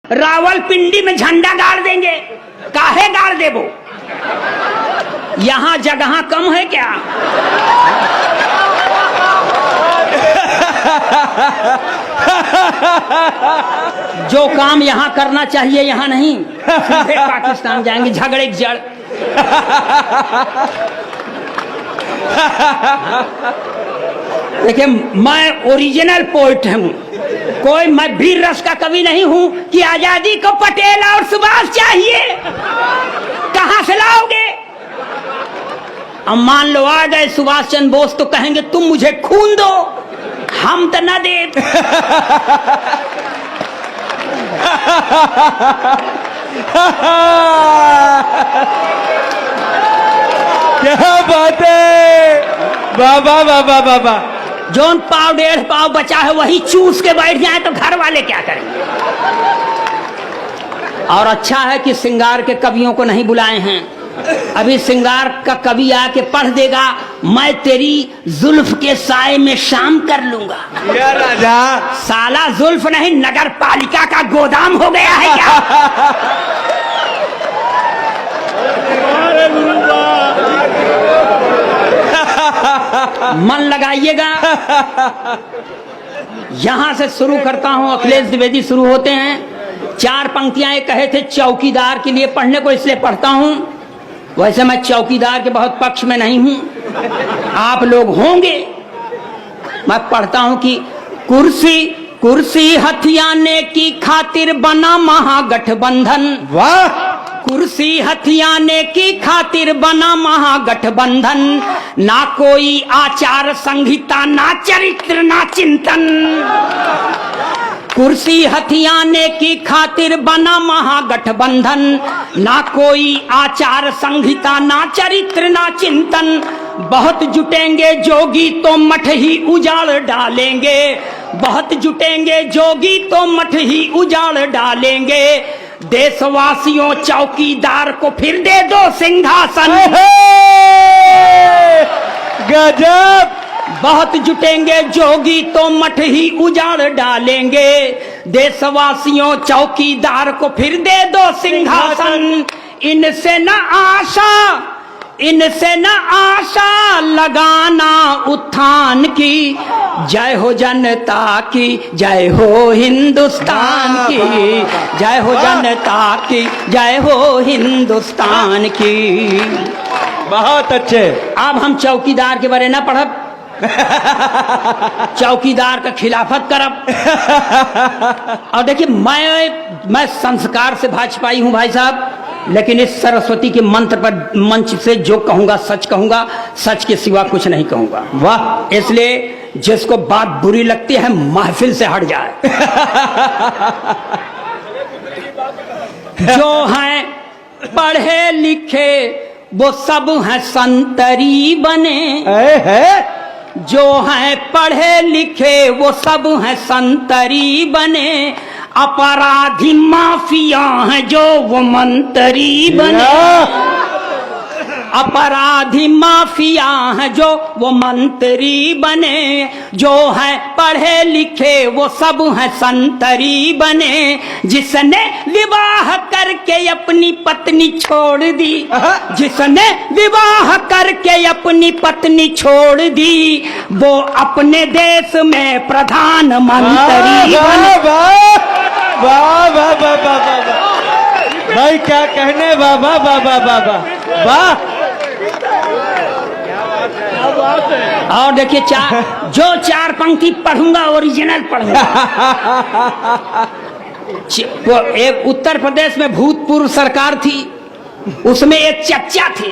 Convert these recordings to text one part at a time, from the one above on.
रावलपिंडी में झंडा गाड़ देंगे, काहे गाड़ देबो? यहाँ जगह कम है क्या? जो काम यहाँ करना चाहिए यहाँ नहीं, सीधे पाकिस्तान जाएंगे झगड़े की जड़। देखिए, मैं ओरिजिनल पोइट हूँ, कोई मैं वीर रस का कवि नहीं हूँ कि आजादी को पटेल और सुभाष चाहिए। कहाँ से लाओगे? अब मान लो आ गए सुभाष चंद्र बोस तो कहेंगे तुम मुझे खून दो, हम तो न दे। क्या बात है, बाबा बाबा बाबा। जोन पाव डेढ़ पाव बचा है वही चूस के बैठ जाए तो घर वाले क्या करेंगे? और अच्छा है कि सिंगार के कवियों को नहीं बुलाए हैं। अभी सिंगार का कवि आके पढ़ देगा, मैं तेरी जुल्फ के साए में शाम कर लूंगा। या राजा, साला जुल्फ नहीं नगर पालिका का गोदाम हो गया है क्या? मन लगाइएगा। यहां से शुरू करता हूं, अखिलेश द्विवेदी शुरू होते हैं। चार पंक्तियां एक कहे थे चौकीदार के लिए पढ़ने को, इसलिए पढ़ता हूं। वैसे मैं चौकीदार के बहुत पक्ष में नहीं हूं, आप लोग होंगे। मैं पढ़ता हूं कि कुर्सी कुर्सी हथियाने की खातिर बना महागठबंधन। वाह। कुर्सी हथियाने की खातिर बना महागठबंधन, ना कोई आचार संहिता, ना चरित्र, ना चिंतन। कुर्सी हथियाने की खातिर बना महागठबंधन, ना कोई आचार संहिता, ना चरित्र, ना चिंतन। बहुत जुटेंगे जोगी तो मठ ही उजाड़ डालेंगे, बहुत जुटेंगे जोगी तो मठ ही उजाड़ डालेंगे। देशवासियों चौकीदार को फिर दे दो सिंहासन। गजब। बहुत जुटेंगे जोगी तो मठ ही उजाड़ डालेंगे। देशवासियों चौकीदार को फिर दे दो सिंहासन। इनसे न आशा, इनसे न आशा लगाना उत्थान की। जय हो जनता की, जय हो हिंदुस्तान की, जय हो जनता की, जय हो हिंदुस्तान की। बहुत अच्छे। अब हम चौकीदार के बारे न पढ़ब, चौकीदार का खिलाफत करब। और देखिए, मैं संस्कार से भाजपाई हूं भाई साहब, लेकिन इस सरस्वती के मंत्र पर मंच से जो कहूंगा सच कहूंगा, सच के सिवा कुछ नहीं कहूंगा। वाह। इसलिए जिसको बात बुरी लगती है महफिल से हट जाए। जो हैं पढ़े लिखे वो सब हैं संतरी बने। है। जो हैं पढ़े लिखे वो सब हैं संतरी बने। अपराधी माफिया हैं जो वो मंत्री बने। अपराधी माफिया हैं जो वो मंत्री बने। जो हैं पढ़े लिखे वो सब हैं संतरी बने। जिसने विवाह करके अपनी पत्नी छोड़ दी, जिसने विवाह करके अपनी पत्नी छोड़ दी, वो अपने देश में प्रधानमंत्री बने। वाह वाह वाह वाह। भाई क्या कहने, बाबा बाबा बाबा वाह। और देखिए, जो चार पंक्ति पढ़ूंगा ओरिजिनल पढ़ूंगा। एक उत्तर प्रदेश में भूतपूर्व सरकार थी, उसमें एक चच्चा थे।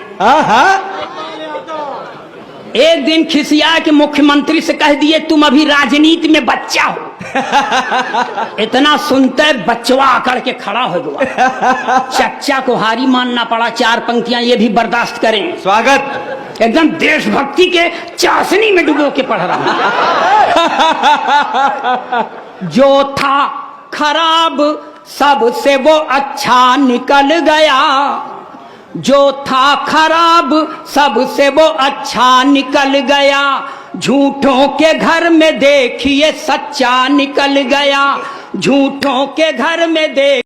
एक दिन खिसिया के मुख्यमंत्री से कह दिए तुम अभी राजनीति में बच्चा हो। इतना सुनते बचवा आकर के खड़ा हो गया। चच्चा को हारी मानना पड़ा। चार पंक्तियां ये भी बर्दाश्त करें। स्वागत। एकदम देशभक्ति के चाशनी में डुबो के पढ़ रहा हूं। जो था खराब सबसे वो अच्छा निकल गया। जो था खराब सबसे वो अच्छा निकल गया। झूठों के घर में देखिए सच्चा निकल गया। झूठों के घर में देख